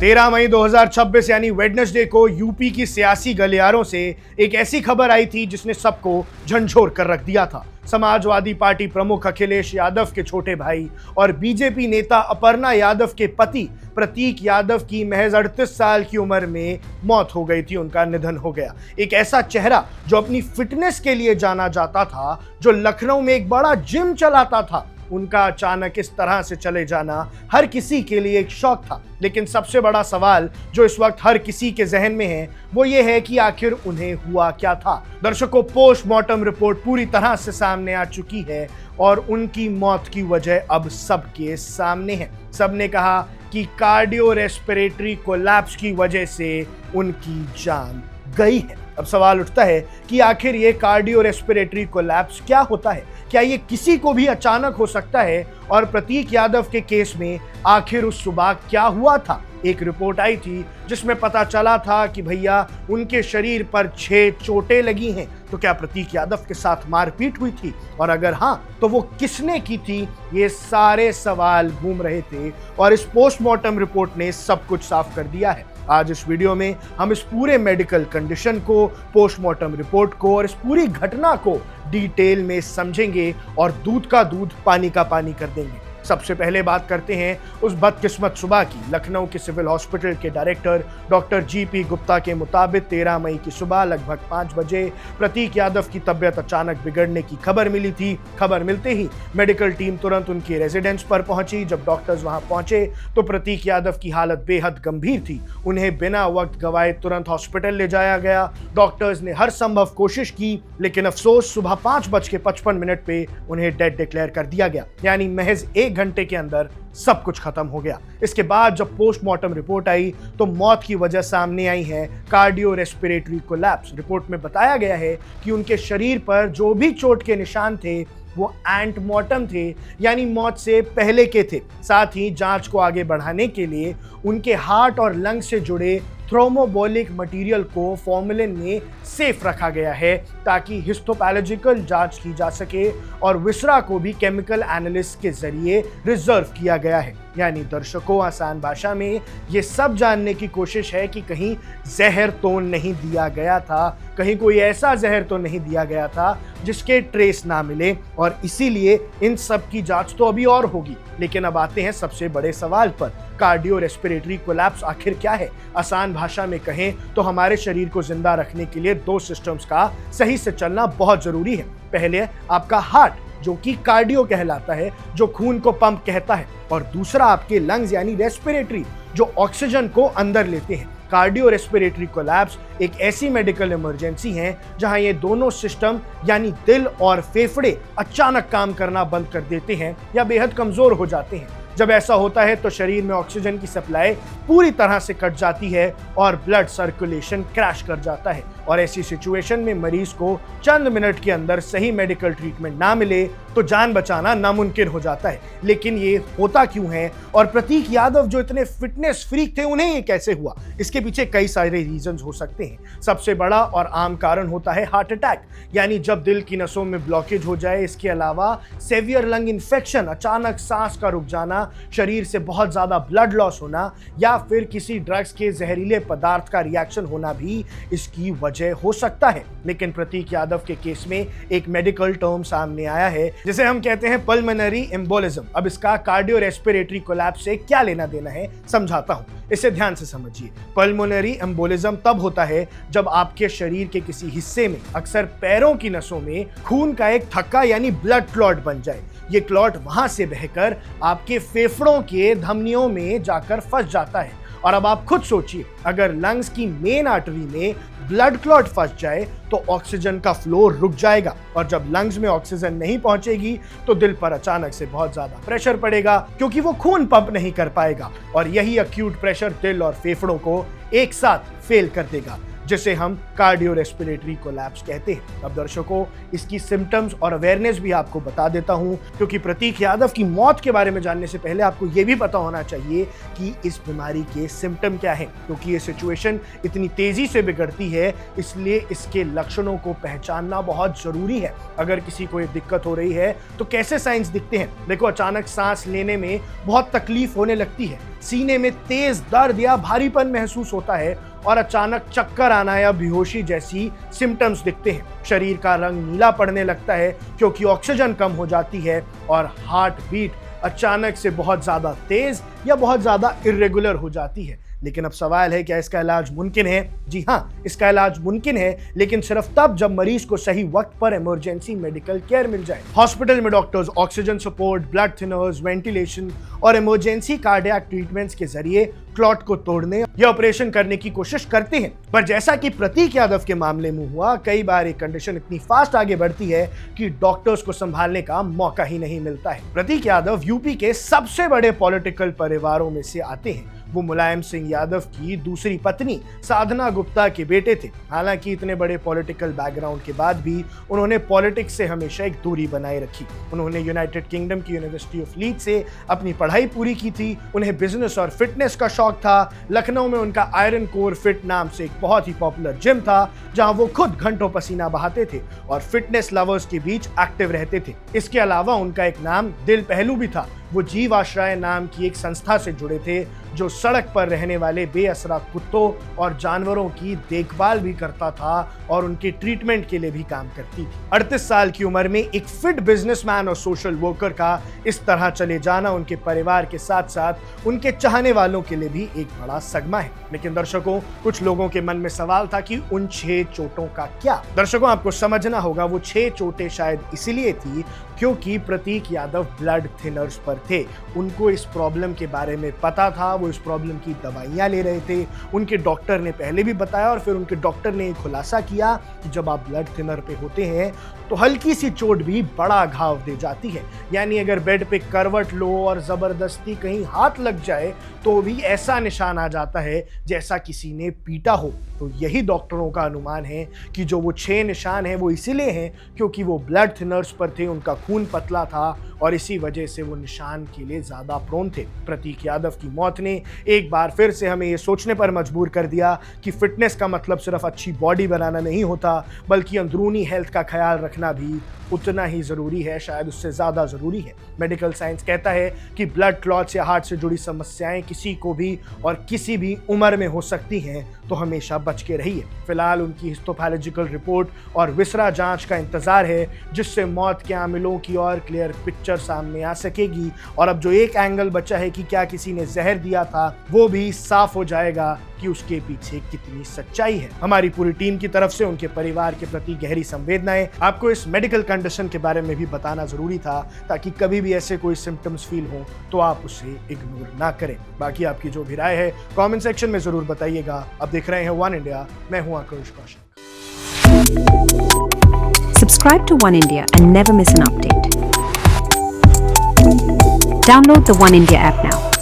13 मई 2026 यानी वेडनेसडे को यूपी की सियासी गलियारों से एक ऐसी खबर आई थी जिसने सबको झंझोर कर रख दिया था। समाजवादी पार्टी प्रमुख अखिलेश यादव के छोटे भाई और बीजेपी नेता अपर्णा यादव के पति प्रतीक यादव की महज 38 साल की उम्र में मौत हो गई थी। उनका निधन हो गया। एक ऐसा चेहरा जो अपनी फिटनेस के लिए जाना जाता था, जो लखनऊ में एक बड़ा जिम चलाता था, उनका अचानक इस तरह से चले जाना हर किसी के लिए एक शौक था। लेकिन सबसे बड़ा सवाल जो इस वक्त हर किसी के जहन में है वो ये है कि आखिर उन्हें हुआ क्या था। दर्शकों, पोस्टमार्टम रिपोर्ट पूरी तरह से सामने आ चुकी है और उनकी मौत की वजह अब सबके सामने है। सबने कहा कि कार्डियो रेस्पिरेटरी कोलैप्स की वजह से उनकी जान गई है। अब सवाल उठता है कि आखिर ये कार्डियो रेस्पिरेटरी कोलैप्स क्या होता है? क्या ये किसी को भी अचानक हो सकता है? और प्रतीक यादव के केस में आखिर उस सुबह क्या हुआ था? एक रिपोर्ट आई थी जिसमें पता चला था कि भैया उनके शरीर पर 6 चोटें लगी हैं। तो क्या प्रतीक यादव के साथ मारपीट हुई थी? और अगर हाँ, तो वो किसने की थी? ये सारे सवाल घूम रहे थे और इस पोस्टमार्टम रिपोर्ट ने सब कुछ साफ कर दिया है। आज इस वीडियो में हम इस पूरे मेडिकल कंडीशन को, पोस्टमार्टम रिपोर्ट को और इस पूरी घटना को डिटेल में समझेंगे और दूध का दूध, पानी का पानी कर देंगे। सबसे पहले बात करते हैं उस बदकिस्मत सुबह की। लखनऊ के सिविल हॉस्पिटल के डायरेक्टर डॉक्टर जीपी गुप्ता के मुताबिक 13 मई की सुबह लगभग 5 बजे प्रतीक यादव की तबीयत अचानक बिगड़ने की खबर मिली थी। खबर मिलते ही मेडिकल टीम तुरंत उनके रेजिडेंस पर पहुंची। जब डॉक्टर्स वहां पहुंचे तो प्रतीक यादव की हालत बेहद गंभीर थी। उन्हें बिना वक्त गवाए तुरंत हॉस्पिटल ले जाया गया। डॉक्टर्स ने हर संभव कोशिश की, लेकिन अफसोस सुबह 5:55 पे उन्हें डेड डिक्लेयर कर दिया गया। यानी महज 1 घंटे के अंदर सब कुछ खत्म हो गया। इसके बाद जब पोस्टमार्टम रिपोर्ट आई तो मौत की वजह सामने आई है कार्डियो रेस्पिरेटरी कोलैप्स। रिपोर्ट में बताया गया है कि उनके शरीर पर जो भी चोट के निशान थे वो एंटमॉर्टम थे, यानी मौत से पहले के थे। साथ ही जांच को आगे बढ़ाने के लिए उनके हार्ट और लंग से जुड़े थ्रोम्बोलिक मटेरियल को फॉर्मेलिन में सेफ रखा गया है ताकि हिस्टोपैथोलॉजिकल जांच की जा सके और विसरा को भी केमिकल एनालिसिस के जरिए रिजर्व किया गया है। यानी दर्शकों, आसान भाषा में ये सब जानने की कोशिश है कि कहीं जहर तो नहीं दिया गया था, कहीं कोई ऐसा जहर तो नहीं दिया गया था जिसके ट्रेस ना मिले, और इसीलिए इन सब की जांच तो अभी और होगी। लेकिन अब आते हैं सबसे बड़े सवाल पर, कार्डियो रेस्पिरेटरी कोलैप्स आखिर क्या है? आसान भाषा में कहें तो हमारे शरीर को जिंदा रखने के लिए 2 सिस्टम्स का सही से चलना बहुत जरूरी है। पहले आपका हार्ट, जो कि कार्डियो कहलाता है, जो खून को पंप कहता है, और दूसरा आपके लंग्स यानी रेस्पिरेटरी, जो ऑक्सीजन को अंदर लेते हैं। कार्डियो रेस्पिरेटरी कोलैप्स एक ऐसी मेडिकल इमरजेंसी है जहां ये दोनों सिस्टम यानी दिल और फेफड़े अचानक काम करना बंद कर देते हैं या बेहद कमजोर हो जाते हैं। जब ऐसा होता है तो शरीर में ऑक्सीजन की सप्लाई पूरी तरह से कट जाती है और ब्लड सर्कुलेशन क्रैश कर जाता है, और ऐसी सिचुएशन में मरीज को चंद मिनट के अंदर सही मेडिकल ट्रीटमेंट ना मिले तो जान बचाना नामुमकिन हो जाता है। लेकिन ये होता क्यों है, और प्रतीक यादव जो इतने फिटनेस फ्रीक थे उन्हें ये कैसे हुआ? इसके पीछे कई सारे रीजंस हो सकते हैं। सबसे बड़ा और आम कारण होता है हार्ट अटैक, यानी जब दिल की नसों में ब्लॉकेज हो जाए। इसके अलावा सेवियर लंग इन्फेक्शन, अचानक सांस का रुक जाना, शरीर से बहुत ज्यादा ब्लड लॉस होना, या फिर किसी ड्रग्स के जहरीले पदार्थ का रिएक्शन होना भी इसकी वजह हो सकता है। लेकिन प्रतीक यादव के केस में एक मेडिकल टर्म सामने आया है जिसे हम कहते हैं पल्मोनरी एम्बोलिज्म। अब इसका कार्डियो रेस्पिरेटरी कोलैप्स से क्या लेना देना है समझाता हूं, इसे ध्यान से समझिए। पल्मोनरी एम्बोलिज्म तब होता है जब आपके शरीर के किसी हिस्से में, अक्सर पैरों की नसों में, खून का एक थक्का यानी ब्लड क्लॉट बन जाए। ये क्लॉट वहां से बहकर आपके फेफड़ों के धमनियों में जाकर फंस जाता है। और अब आप खुद सोचिए, अगर लंग्स की मेन आर्टरी में ब्लड क्लॉट फंस जाए तो ऑक्सीजन का फ्लो रुक जाएगा, और जब लंग्स में ऑक्सीजन नहीं पहुंचेगी तो दिल पर अचानक से बहुत ज्यादा प्रेशर पड़ेगा क्योंकि वो खून पंप नहीं कर पाएगा, और यही अक्यूट प्रेशर दिल और फेफड़ों को एक साथ फेल कर देगा। जिसे हम कार्डियोरेस्पिरेटरी कोलैप्स कहते हैं। अब दर्शकों, इसकी सिम्टम्स और अवेयरनेस भी आपको बता देता हूं, क्योंकि प्रतीक यादव की मौत के बारे में जानने से पहले आपको यह भी पता होना चाहिए कि इस बीमारी के सिम्टम क्या हैं, क्योंकि ये सिचुएशन इतनी तेजी से बिगड़ती है, इसलिए इसके लक्षणों को पहचानना बहुत जरूरी है। अगर किसी को ये दिक्कत हो रही है तो कैसे साइंस दिखते हैं? देखो, अचानक सांस लेने में बहुत तकलीफ होने लगती है, सीने में तेज दर्द या भारीपन महसूस होता है और अचानक चक्कर आना या बेहोशी जैसी सिम्टम्स दिखते हैं। शरीर का रंग नीला पड़ने लगता है क्योंकि ऑक्सीजन कम हो जाती है और हार्ट बीट अचानक से बहुत ज्यादा तेज या बहुत ज्यादा इर्रेगुलर हो जाती है। लेकिन अब सवाल है, क्या इसका इलाज मुमकिन है? जी हाँ, इसका इलाज मुमकिन है, लेकिन सिर्फ तब जब मरीज को सही वक्त पर इमरजेंसी मेडिकल केयर मिल जाए। हॉस्पिटल में doctors oxygen support, blood thinners, ventilation और इमरजेंसी कार्डियक ट्रीटमेंट्स के जरिए क्लॉट को तोड़ने या ऑपरेशन करने की कोशिश करते हैं। पर जैसा कि प्रतीक यादव के मामले में हुआ, कई बार ये कंडीशन इतनी फास्ट आगे बढ़ती है कि डॉक्टर्स को संभालने का मौका ही नहीं मिलता है। प्रतीक यादव यूपी के सबसे बड़े पॉलिटिकल परिवारों में से आते हैं। वो मुलायम सिंह यादव की दूसरी पत्नी साधना गुप्ता के बेटे थे। हालांकि इतने बड़े पॉलिटिकल बैकग्राउंड के बाद भी उन्होंने पॉलिटिक्स से हमेशा एक दूरी बनाए रखी। उन्होंने यूनाइटेड किंगडम की यूनिवर्सिटी ऑफ लीड्स से अपनी पढ़ाई पूरी की थी। उन्हें बिजनेस और फिटनेस का शौक था। लखनऊ में उनका आयरन कोर फिट नाम से एक बहुत ही पॉपुलर जिम था, जहां वो खुद घंटों पसीना बहाते थे और फिटनेस लवर्स के बीच एक्टिव रहते थे। इसके अलावा उनका एक नाम दिल पहलू भी था। वो जीव आश्रय नाम की एक संस्था से जुड़े थे जो सड़क पर रहने वाले बेअसरा कुत्तों और जानवरों की देखभाल भी करता था और उनके ट्रीटमेंट के लिए भी काम करती थी। 38 साल की उम्र में एक फिट बिजनेसमैन और सोशल वर्कर का इस तरह चले जाना उनके परिवार के साथ साथ उनके चाहने वालों के लिए भी एक बड़ा सदमा है। लेकिन दर्शकों, कुछ लोगों के मन में सवाल था कि उन 6 चोटों का क्या? दर्शकों, आपको समझना होगा, वो 6 चोटें शायद इसलिए थी क्योंकि प्रतीक यादव ब्लड थिनर्स पर थे। उनको इस प्रॉब्लम के बारे में पता था, वो इस प्रॉब्लम की दवाइयां ले रहे थे। उनके डॉक्टर ने पहले भी बताया और फिर उनके डॉक्टर ने खुलासा किया कि जब आप ब्लड थिनर पे होते हैं तो हल्की सी चोट भी बड़ा घाव दे जाती है। यानी अगर बेड पे करवट लो और जबरदस्ती कहीं हाथ लग जाए तो भी ऐसा निशान आ जाता है जैसा किसी ने पीटा हो। तो यही डॉक्टरों का अनुमान है कि जो वो 6 निशान हैं वो इसीलिए हैं क्योंकि वो ब्लड थिनर्स पर थे, उनका खून पतला था और इसी वजह से वो निशान के लिए ज्यादा प्रोन थे। प्रतीक यादव की मौत ने एक बार फिर से हमें ये सोचने पर मजबूर कर दिया कि फिटनेस का मतलब सिर्फ अच्छी बॉडी बनाना नहीं होता, बल्कि अंदरूनी हेल्थ का ख्याल रखना भी उतना ही जरूरी है, शायद उससे ज्यादा जरूरी है। मेडिकल साइंस कहता है कि ब्लड क्लॉट्स या हार्ट से जुड़ी समस्याएं किसी को भी और किसी भी उम्र में हो सकती हैं, तो हमेशा बच के रहिए। फिलहाल उनकी हिस्टोपैथोलॉजिकल रिपोर्ट और विसरा जांच का इंतजार है, जिससे मौत के आमिलों की और क्लियर पिक्चर सामने आ सकेगी और अब जो एक एंगल बचा है कि क्या किसी ने जहर दिया था, वो भी साफ हो जाएगा कि उसके पीछे कितनी सच्चाई है। हमारी पूरी टीम की तरफ से उनके परिवार के प्रति गहरी संवेदनाएं। आपको इस मेडिकल कंडीशन के बारे में भी बताना जरूरी था ताकि कभी भी ऐसे कोई सिम्टम्स फील हो तो आप उसे इग्नोर ना करें। बाकी आपकी जो भी राय है कमेंट सेक्शन में जरूर बताइएगा। अब देख रहे हैं वन इंडिया, मैं हूं आकाश Kaushik. Subscribe to One India and never miss an update. Download the One India app now.